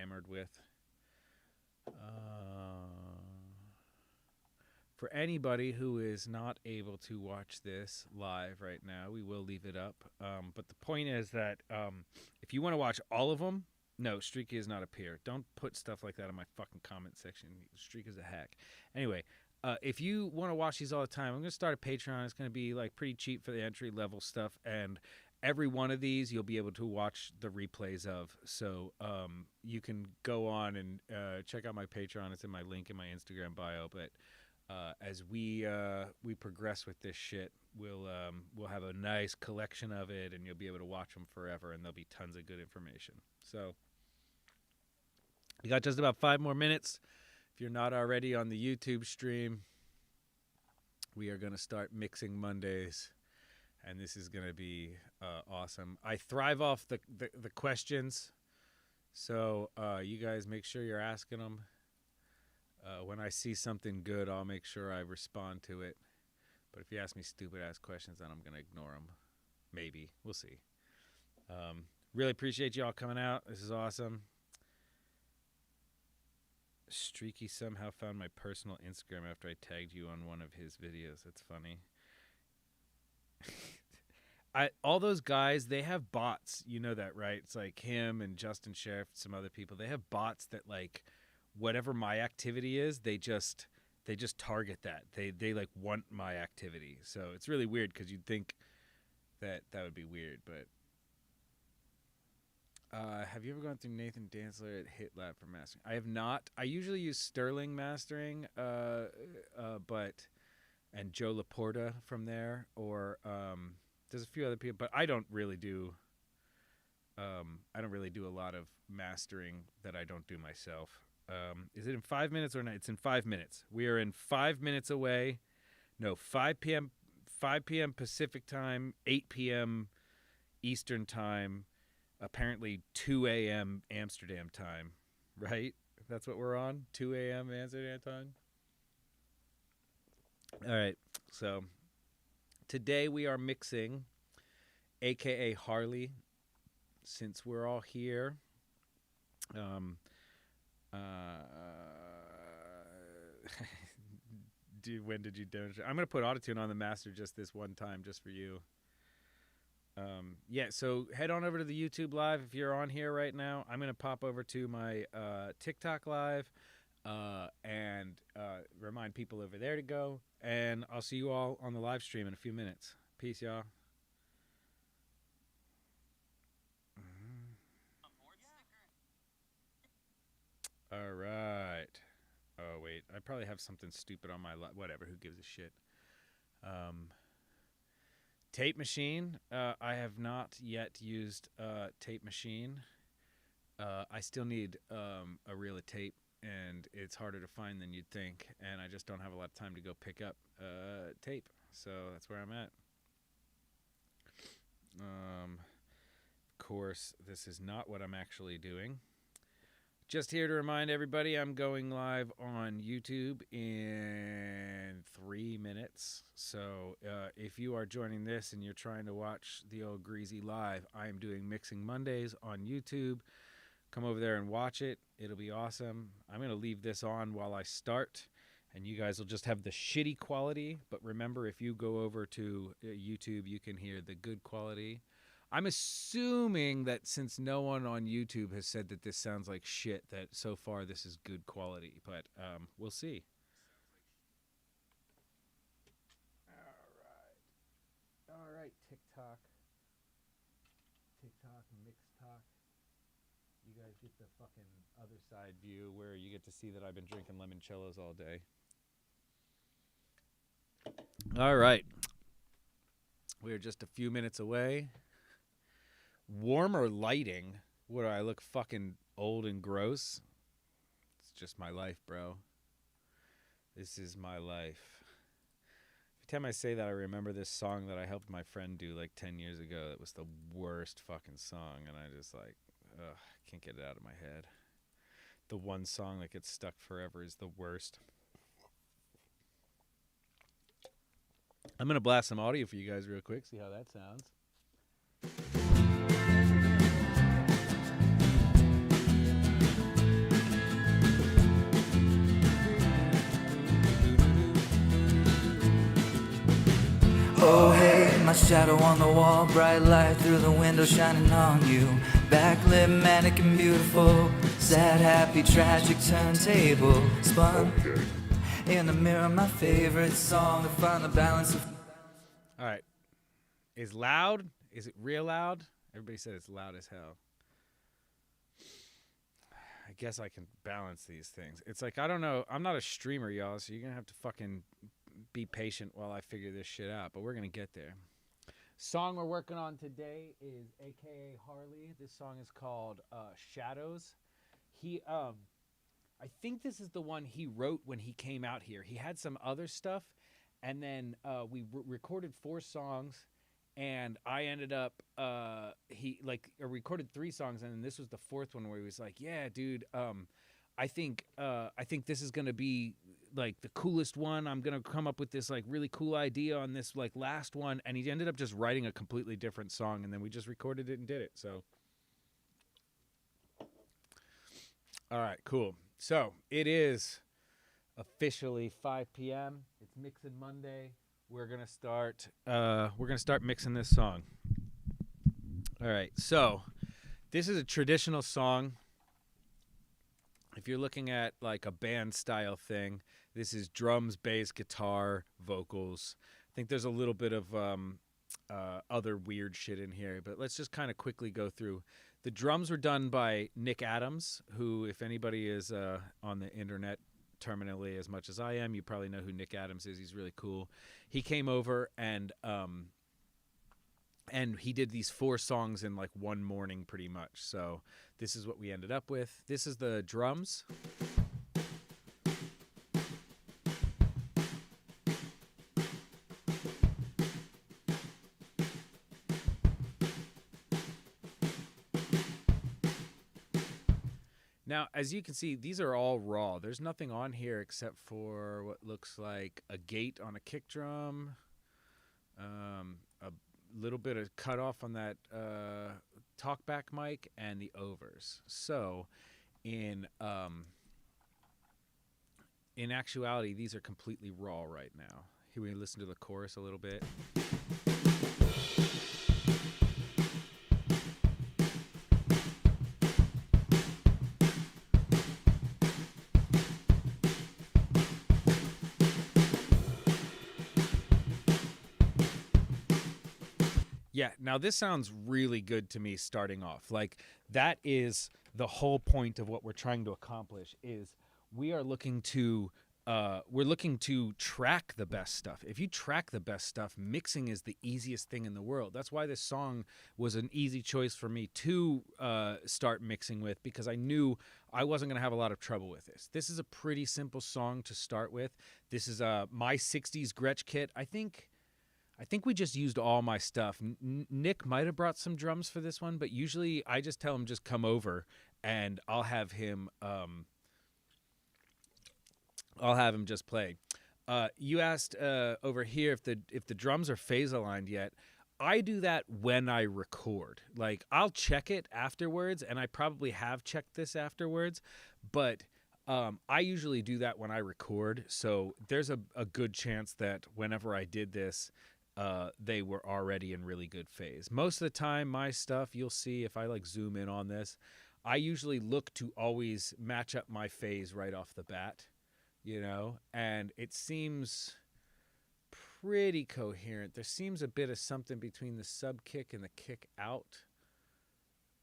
hammered with. For anybody who is not able to watch this live right now, we will leave it up. But the point is that if you want to watch all of them, no, Streaky is not a peer. Don't put stuff like that in my fucking comment section. Streak is a hack. Anyway, if you want to watch these all the time, I'm going to start a Patreon. It's going to be like pretty cheap for the entry level stuff. And every one of these you'll be able to watch the replays of. So you can go on and check out my Patreon. It's in my link in my Instagram bio. But as we progress with this shit, we'll have a nice collection of it, and you'll be able to watch them forever, and there'll be tons of good information. So we got just about 5 more minutes. If you're not already on the YouTube stream, we are going to start mixing Mondays, and this is going to be awesome. I thrive off the questions, so you guys make sure you're asking them. When I see something good, I'll make sure I respond to it. But if you ask me stupid-ass questions, then I'm going to ignore them. Maybe. We'll see. Really appreciate y'all coming out. This is awesome. Streaky somehow found my personal Instagram after I tagged you on one of his videos. That's funny. All those guys, they have bots. You know that, right? It's like him and Justin Sheriff, some other people. They have bots that, like, whatever my activity is, they just target that. They like want my activity. So it's really weird because you'd think that would be weird, but have you ever gone through Nathan Dantzler at HitLab for mastering? I have not. I usually use Sterling Mastering, but and Joe Laporta from there, or there's a few other people, but I don't really do a lot of mastering that I don't do myself. Is it in 5 minutes or not? It's in 5 minutes. We are in 5 minutes away. No, 5 p.m. Pacific time, 8 p.m. Eastern time, apparently 2 a.m. Amsterdam time, right? That's what we're on, 2 a.m. Amsterdam time. All right, so today we are mixing, a.k.a. Harley, since we're all here. When did you demonstrate? I'm going to put autotune on the master just this one time, just for you. Yeah, so head on over to the YouTube live if you're on here right now. I'm going to pop over to my TikTok live and remind people over there to go. And I'll see you all on the live stream in a few minutes. Peace, y'all. All right. Oh, wait. I probably have something stupid on my whatever. Who gives a shit? Tape machine. I have not yet used tape machine. I still need a reel of tape, and it's harder to find than you'd think. And I just don't have a lot of time to go pick up tape. So that's where I'm at. Of course, this is not what I'm actually doing. Just here to remind everybody, I'm going live on YouTube in 3 minutes. So if you are joining this and you're trying to watch the old Greasy live, I am doing Mixing Mondays on YouTube. Come over there and watch it. It'll be awesome. I'm going to leave this on while I start, and you guys will just have the shitty quality. But remember, if you go over to YouTube, you can hear the good quality. I'm assuming that since no one on YouTube has said that this sounds like shit, that so far this is good quality, but we'll see. All right, TikTok, Mix Talk. You guys get the fucking other side view where you get to see that I've been drinking limoncellos all day. All right. We are just a few minutes away. Warmer lighting. What do I look fucking old and gross? It's just my life, bro. This is my life. Every time I say that, I remember this song that I helped my friend do like 10 years ago. It was the worst fucking song, and I just like, ugh, I can't get it out of my head. The one song that gets stuck forever is the worst. I'm going to blast some audio for you guys real quick, see how that sounds. Oh hey, my shadow on the wall, bright light through the window shining on you. Backlit, mannequin, beautiful, sad, happy, tragic turntable. Spun in the mirror, my favorite song to find the balance of... All right. Is loud? Is it real loud? Everybody said it's loud as hell. I guess I can balance these things. It's like, I don't know. I'm not a streamer, y'all, so you're going to have to fucking be patient while I figure this shit out. But we're going to get there. Song we're working on today is AKA Harley. This song is called Shadows. I think this is the one he wrote when he came out here. He had some other stuff, and then we recorded 4 songs, and I ended up recorded 3 songs, and then this was the 4th one where he was like, "Yeah, dude, I think this is gonna be like the coolest one. I'm gonna come up with this like really cool idea on this like last one," and he ended up just writing a completely different song, and then we just recorded it and did it. So, all right, cool. So it is officially 5 p.m. It's Mixing Monday. We're gonna start mixing this song. All right, so this is a traditional song. If you're looking at like a band style thing, this is drums, bass, guitar, vocals. I think there's a little bit of other weird shit in here, but let's just kind of quickly go through. The drums were done by Nick Adams, who, if anybody is on the internet terminally as much as I am, you probably know who Nick Adams is. He's really cool. He came over and he did these 4 songs in like one morning pretty much. So this is what we ended up with. This is the drums. Now, as you can see, these are all raw. There's nothing on here except for what looks like a gate on a kick drum, a little bit of cutoff on that talkback mic, and the overs. So, in actuality, these are completely raw right now. Here we listen to the chorus a little bit. Yeah, now this sounds really good to me starting off. Like, that is the whole point of what we're trying to accomplish, is we are looking to track the best stuff. If you track the best stuff, mixing is the easiest thing in the world. That's why this song was an easy choice for me to start mixing with, because I knew I wasn't going to have a lot of trouble with this. This is a pretty simple song to start with. This is my 60s Gretsch kit. I think we just used all my stuff. Nick might have brought some drums for this one, but usually I just tell him just come over and I'll have him just play. You asked over here if the drums are phase aligned yet. I do that when I record. Like, I'll check it afterwards, and I probably have checked this afterwards, but I usually do that when I record. So there's a good chance that whenever I did this, they were already in really good phase. Most of the time, my stuff, you'll see if I like zoom in on this, I usually look to always match up my phase right off the bat, you know, and it seems pretty coherent. There seems a bit of something between the sub kick and the kick out,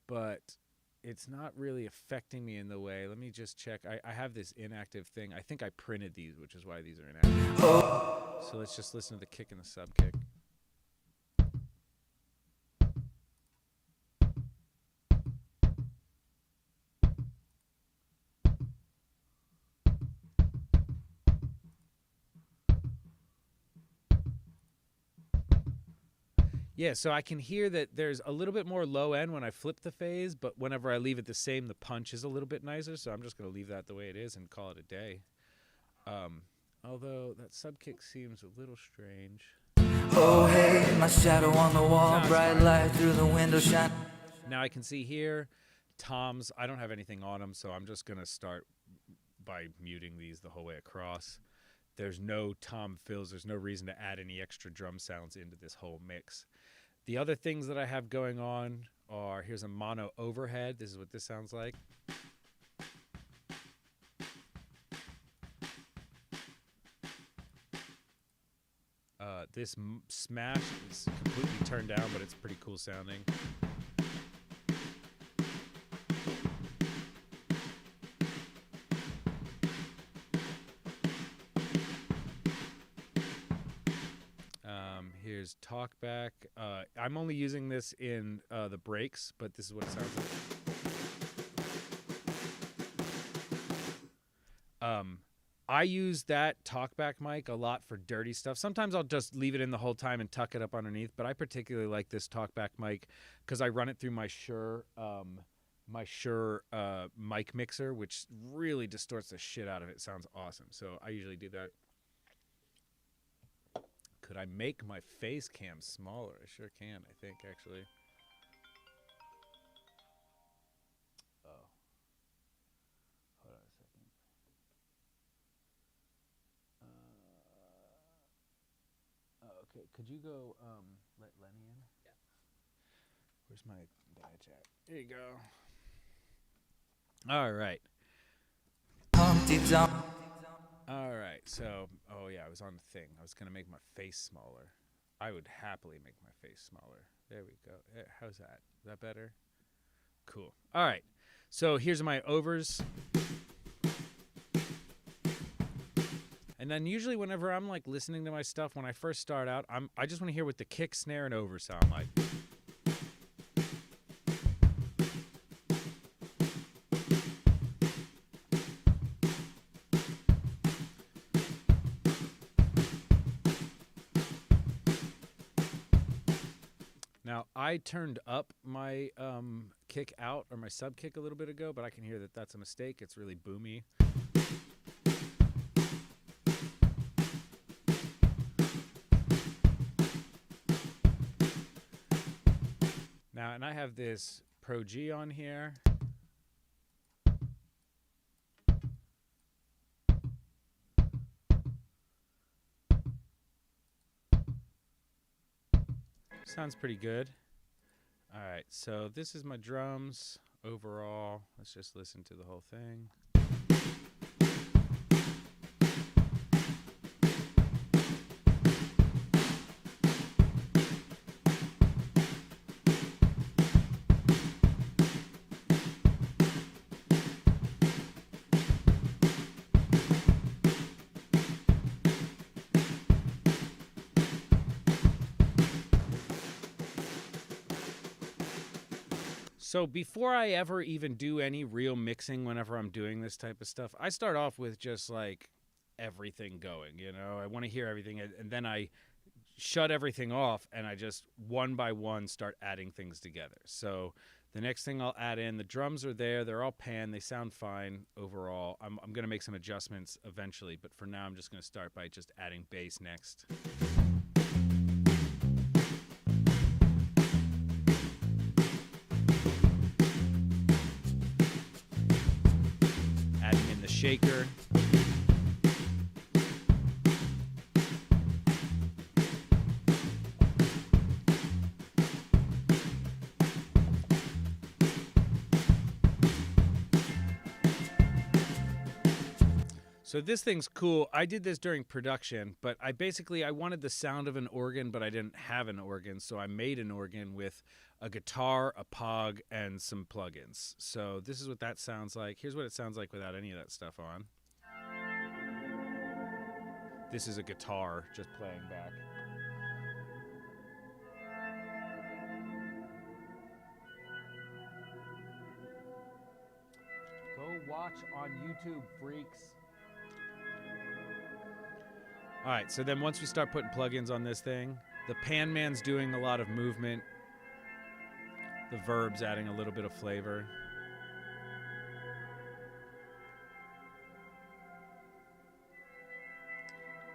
but it's not really affecting me in the way. Let me just check. I have this inactive thing. I think I printed these, which is why these are inactive. So let's just listen to the kick and the sub kick. Yeah, so I can hear that there's a little bit more low end when I flip the phase, but whenever I leave it the same, the punch is a little bit nicer, so I'm just going to leave that the way it is and call it a day. Although that sub kick seems a little strange. Oh hey, my shadow on the wall, bright light through the window shine. Now I can see here, toms, I don't have anything on them, so I'm just going to start by muting these the whole way across. there's no tom fills. There's no reason to add any extra drum sounds into this whole mix. The other things that I have going on are, here's a mono overhead. This is what this sounds like. This smash is completely turned down, but it's pretty cool sounding. Here's talkback. I'm only using this in the breaks, but this is what it sounds like. I use that talkback mic a lot for dirty stuff. Sometimes I'll just leave it in the whole time and tuck it up underneath, but I particularly like this talkback mic because I run it through my Shure mic mixer, which really distorts the shit out of it. It sounds awesome. So I usually do that. Could I make my face cam smaller? I sure can, I think, actually. Oh. Hold on a second. Okay, could you go let Lenny in? Yeah. Where's my badge at? There you go. All right. Humpty Dump. All right, so, oh yeah, I was on the thing. I was going to make my face smaller. I would happily make my face smaller. There we go. How's that? Is that better? Cool. All right, so here's my overs. And then usually whenever I'm like listening to my stuff, when I first start out, I just want to hear what the kick, snare, and over sound like. Now, I turned up my kick out, or my sub kick a little bit ago, but I can hear that that's a mistake. It's really boomy. Now, and I have this Pro G on here. Sounds pretty good. All right, so this is my drums overall. Let's just listen to the whole thing. So before I ever even do any real mixing whenever I'm doing this type of stuff, I start off with just like everything going, you know? I want to hear everything, and then I shut everything off and I just one by one start adding things together. So the next thing I'll add in, the drums are there, they're all pan, they sound fine overall. I'm going to make some adjustments eventually, but for now I'm just going to start by just adding bass next. Adding in the shaker. So this thing's cool. I did this during production, but I wanted the sound of an organ, but I didn't have an organ, so I made an organ with a guitar, a Pog, and some plugins. So this is what that sounds like. Here's what it sounds like without any of that stuff on. This is a guitar just playing back. Go watch on YouTube, freaks. All right, so then once we start putting plugins on this thing, the Pan Man's doing a lot of movement. The Verb's adding a little bit of flavor.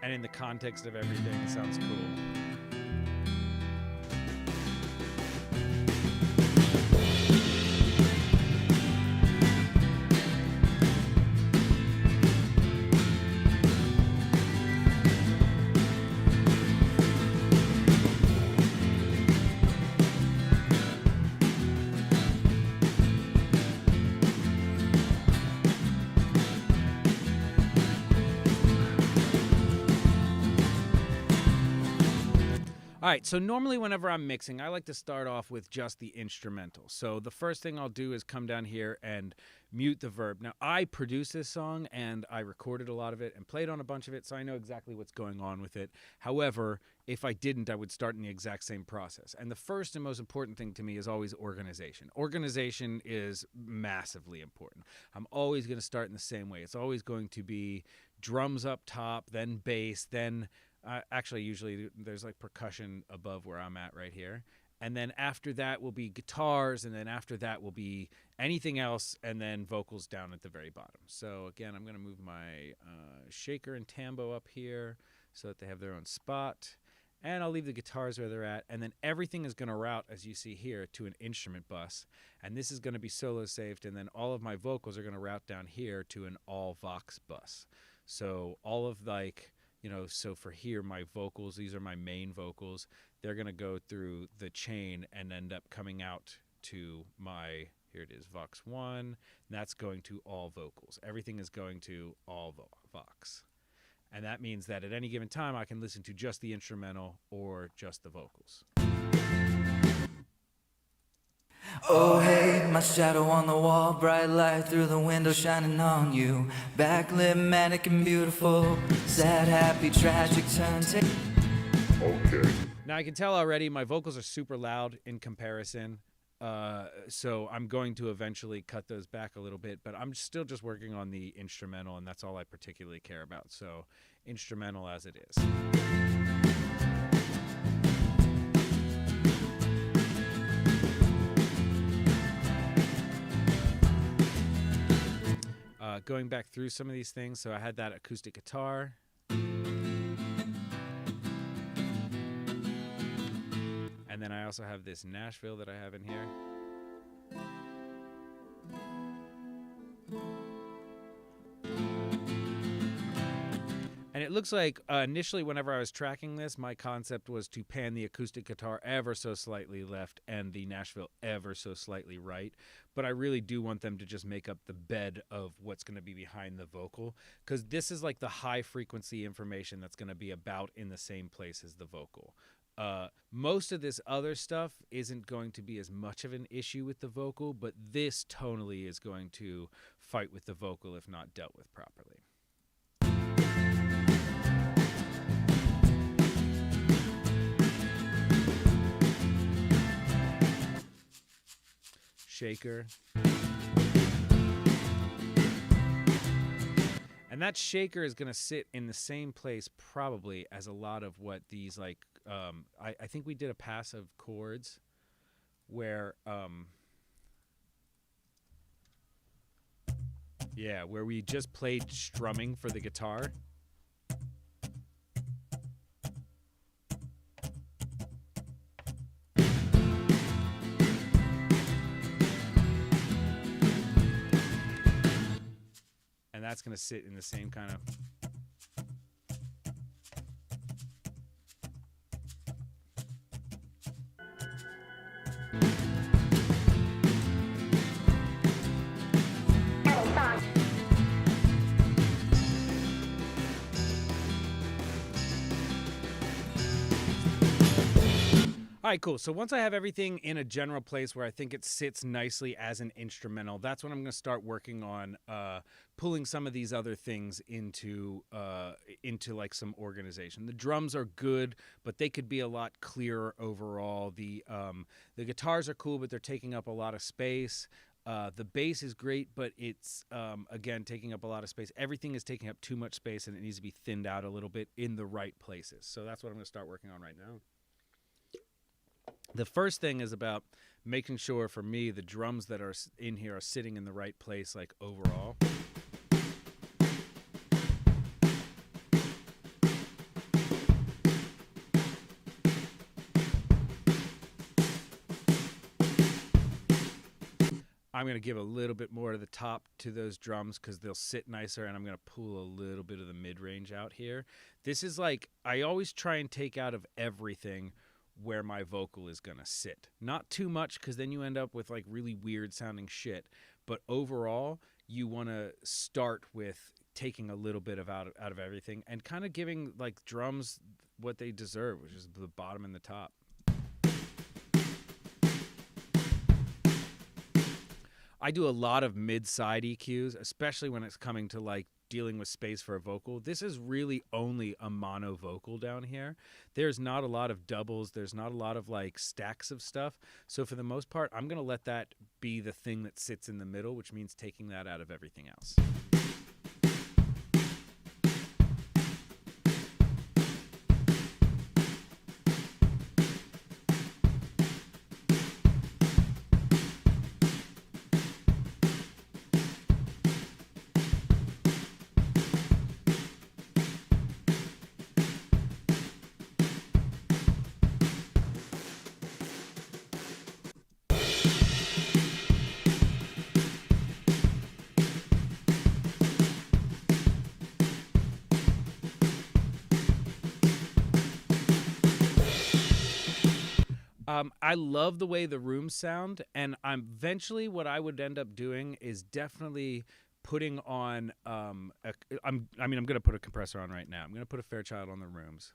And in the context of everything, it sounds cool. All right, so normally whenever I'm mixing, I like to start off with just the instrumental. So the first thing I'll do is come down here and mute the verb. Now, I produced this song and I recorded a lot of it and played on a bunch of it, so I know exactly what's going on with it. However, if I didn't, I would start in the exact same process. And the first and most important thing to me is always organization. Organization is massively important. I'm always going to start in the same way. It's always going to be drums up top, then bass, then actually usually there's like percussion above where I'm at right here. And then after that will be guitars, and then after that will be anything else, and then vocals down at the very bottom. So again, I'm going to move my shaker and tambo up here so that they have their own spot. And I'll leave the guitars where they're at. And then everything is going to route, as you see here, to an instrument bus. And this is going to be solo saved. And then all of my vocals are going to route down here to an all Vox bus. So all of like, you know, so for here, my vocals, these are my main vocals. They're going to go through the chain and end up coming out to my, here it is, Vox 1. And that's going to all vocals. Everything is going to all Vox. And that means that at any given time, I can listen to just the instrumental or just the vocals. Oh hey, my shadow on the wall, bright light through the window shining on you. Backlit, manic and beautiful, sad, happy, tragic, turntable. Okay. Now I can tell already my vocals are super loud in comparison. So I'm going to eventually cut those back a little bit, but I'm still just working on the instrumental, and that's all I particularly care about. So instrumental as it is. Going back through some of these things, so I had that acoustic guitar. And then I also have this Nashville that I have in here. And it looks like initially whenever I was tracking this, my concept was to pan the acoustic guitar ever so slightly left and the Nashville ever so slightly right. But I really do want them to just make up the bed of what's going to be behind the vocal, because this is like the high frequency information that's going to be about in the same place as the vocal. Most of this other stuff isn't going to be as much of an issue with the vocal, but this tonally is going to fight with the vocal if not dealt with properly. Shaker. And that shaker is going to sit in the same place probably as a lot of what these like, I think we did a pass of chords where, where we just played strumming for the guitar. And that's going to sit in the same kind of... All right, cool. So once I have everything in a general place where I think it sits nicely as an instrumental, that's when I'm going to start working on pulling some of these other things into like some organization. The drums are good, but they could be a lot clearer overall. The guitars are cool, but they're taking up a lot of space. The bass is great, but it's, again, taking up a lot of space. Everything is taking up too much space, and it needs to be thinned out a little bit in the right places. So that's what I'm going to start working on right now. The first thing is about making sure, for me, the drums that are in here are sitting in the right place, like overall. I'm going to give a little bit more to the top to those drums because they'll sit nicer, and I'm going to pull a little bit of the mid-range out here. This is like, I always try and take out of everything where my vocal is going to sit. Not too much, because then you end up with like really weird sounding shit. But overall, you want to start with taking a little bit of out of everything and kind of giving like drums what they deserve, which is the bottom and the top. I do a lot of mid-side EQs, especially when it's coming to like dealing with space for a vocal. This is really only a mono vocal down here. There's not a lot of doubles. There's not a lot of like stacks of stuff. So for the most part, I'm going to let that be the thing that sits in the middle, which means taking that out of everything else. I love the way the rooms sound, and eventually what I would end up doing is definitely putting on I'm going to put a compressor on right now. I'm going to put a Fairchild on the rooms.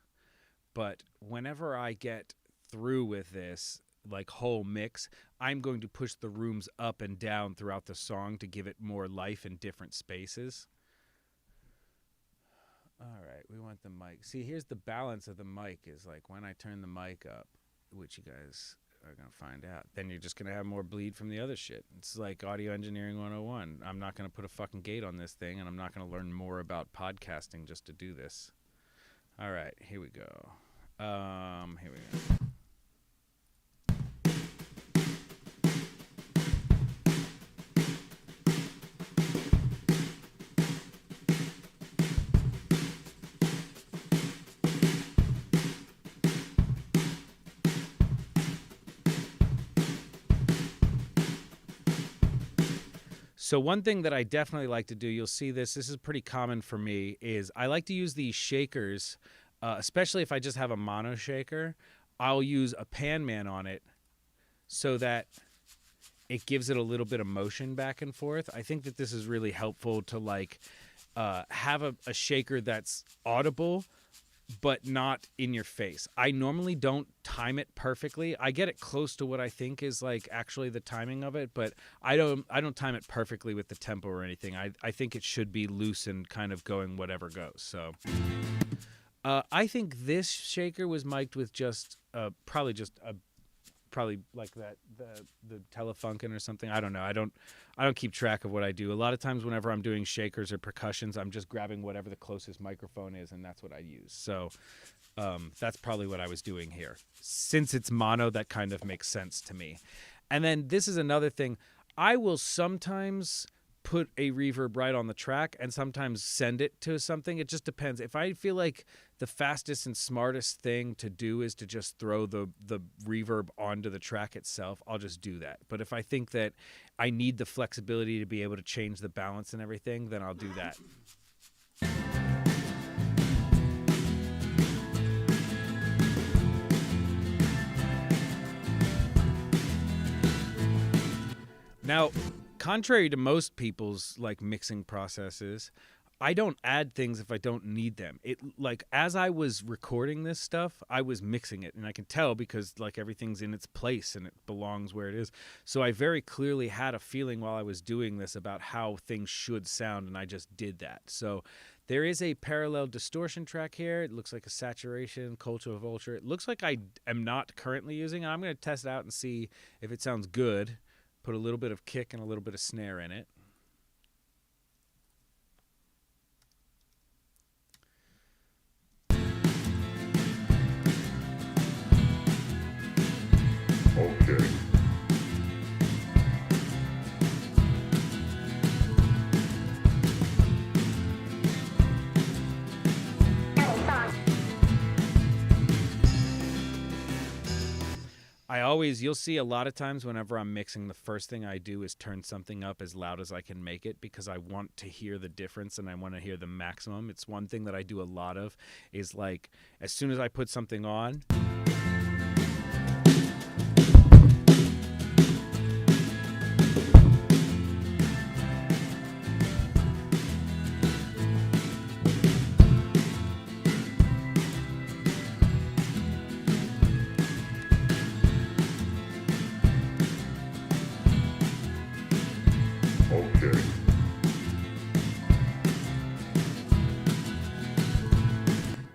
But whenever I get through with this like whole mix, I'm going to push the rooms up and down throughout the song to give it more life in different spaces. All right, we want the mic. See, here's the balance of the mic is like when I turn the mic up, which you guys are going to find out, then you're just going to have more bleed from the other shit. It's like audio engineering 101. I'm not going to put a fucking gate on this thing, and I'm not going to learn more about podcasting just to do this. All right, here we go. Here we go. So one thing that I definitely like to do, you'll see this is pretty common for me, is I like to use these shakers, especially if I just have a mono shaker. I'll use a pan man on it so that it gives it a little bit of motion back and forth. I think that this is really helpful to like have a shaker that's audible but not in your face. I normally don't time it perfectly. I get it close to what I think is like actually the timing of it, but I don't time it perfectly with the tempo or anything. I think it should be loose and kind of going whatever goes. So I think this shaker was mic'd with just probably like that the Telefunken or something. I don't know. I don't keep track of what I do. A lot of times whenever I'm doing shakers or percussions, I'm just grabbing whatever the closest microphone is, and that's what I use. So that's probably what I was doing here. Since it's mono, that kind of makes sense to me. And then this is another thing. I will sometimes put a reverb right on the track and sometimes send it to something. It just depends. If I feel like the fastest and smartest thing to do is to just throw the reverb onto the track itself, I'll just do that. But if I think that I need the flexibility to be able to change the balance and everything, then I'll do that. Now, contrary to most people's like mixing processes, I don't add things if I don't need them. It like as I was recording this stuff, I was mixing it, and I can tell because like everything's in its place and it belongs where it is. So I very clearly had a feeling while I was doing this about how things should sound, and I just did that. So there is a parallel distortion track here. It looks like a saturation, culture vulture. It looks like I am not currently using it. I'm going to test it out and see if it sounds good. Put a little bit of kick and a little bit of snare in it. Okay. You'll see a lot of times whenever I'm mixing, the first thing I do is turn something up as loud as I can make it because I want to hear the difference and I want to hear the maximum. It's one thing that I do a lot of is like as soon as I put something on,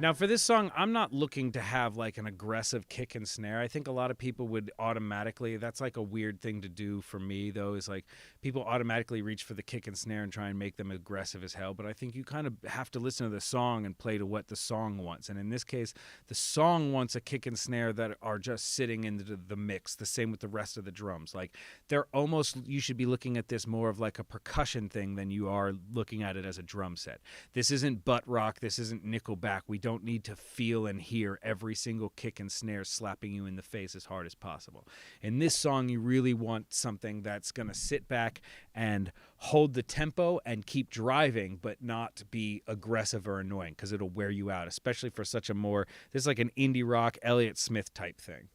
Now, for this song, I'm not looking to have like an aggressive kick and snare. I think a lot of people would automatically, that's like a weird thing to do for me, though, is like people automatically reach for the kick and snare and try and make them aggressive as hell. But I think you kind of have to listen to the song and play to what the song wants. And in this case, the song wants a kick and snare that are just sitting into the mix, the same with the rest of the drums. Like they're almost, you should be looking at this more of like a percussion thing than you are looking at it as a drum set. This isn't butt rock. This isn't Nickelback. We don't need to feel and hear every single kick and snare slapping you in the face as hard as possible. In this song, you really want something that's going to sit back and hold the tempo and keep driving, but not be aggressive or annoying, because it'll wear you out, especially for such a more, this is like an indie rock, Elliott Smith type thing.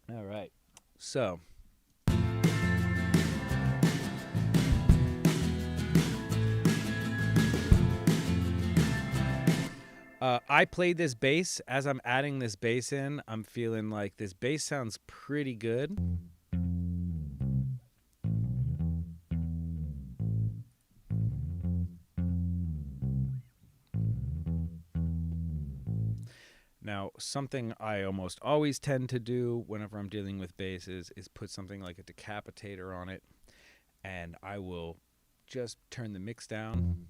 All right. So I played this bass. As I'm adding this bass in, I'm feeling like this bass sounds pretty good. Now, something I almost always tend to do whenever I'm dealing with basses is put something like a decapitator on it, and I will just turn the mix down.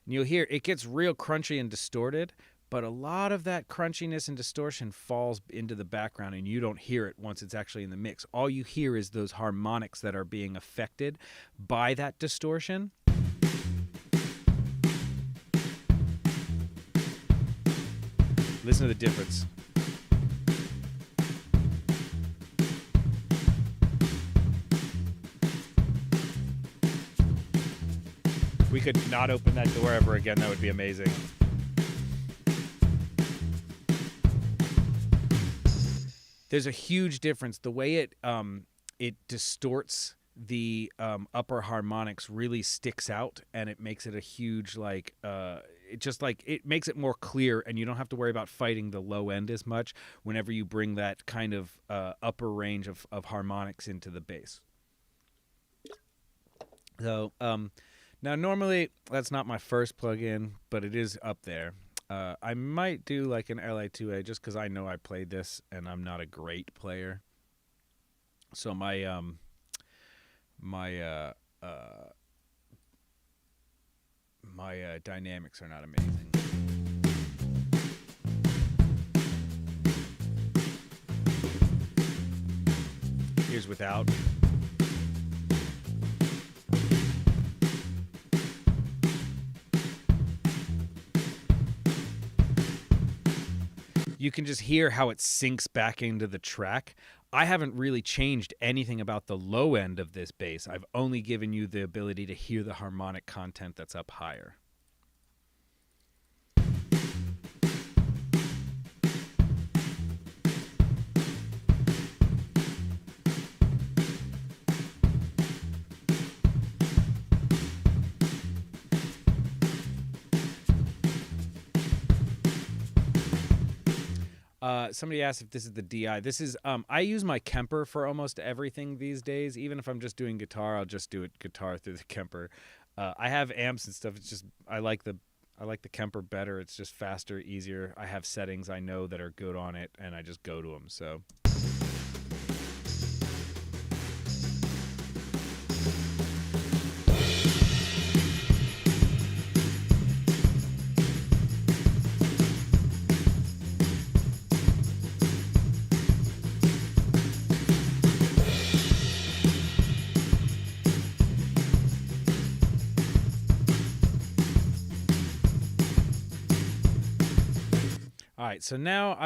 And you'll hear it gets real crunchy and distorted, but a lot of that crunchiness and distortion falls into the background and you don't hear it once it's actually in the mix. All you hear is those harmonics that are being affected by that distortion. Listen to the difference. If we could not open that door ever again, that would be amazing. There's a huge difference. The way it distorts the upper harmonics really sticks out, and it makes it a huge it makes it more clear, and you don't have to worry about fighting the low end as much whenever you bring that kind of upper range of harmonics into the bass. So now normally that's not my first plugin, but it is up there. I might do like an LA2A just because I know I played this and I'm not a great player. So my dynamics are not amazing. Here's without. You can just hear how it sinks back into the track. I haven't really changed anything about the low end of this bass. I've only given you the ability to hear the harmonic content that's up higher. Somebody asked if this is the DI. This is I use my Kemper for almost everything these days. Even if I'm just doing guitar, I'll just do it guitar through the Kemper. I have amps and stuff. It's just I like the Kemper better. It's just faster, easier. I have settings I know that are good on it, and I just go to them. So. All right, so now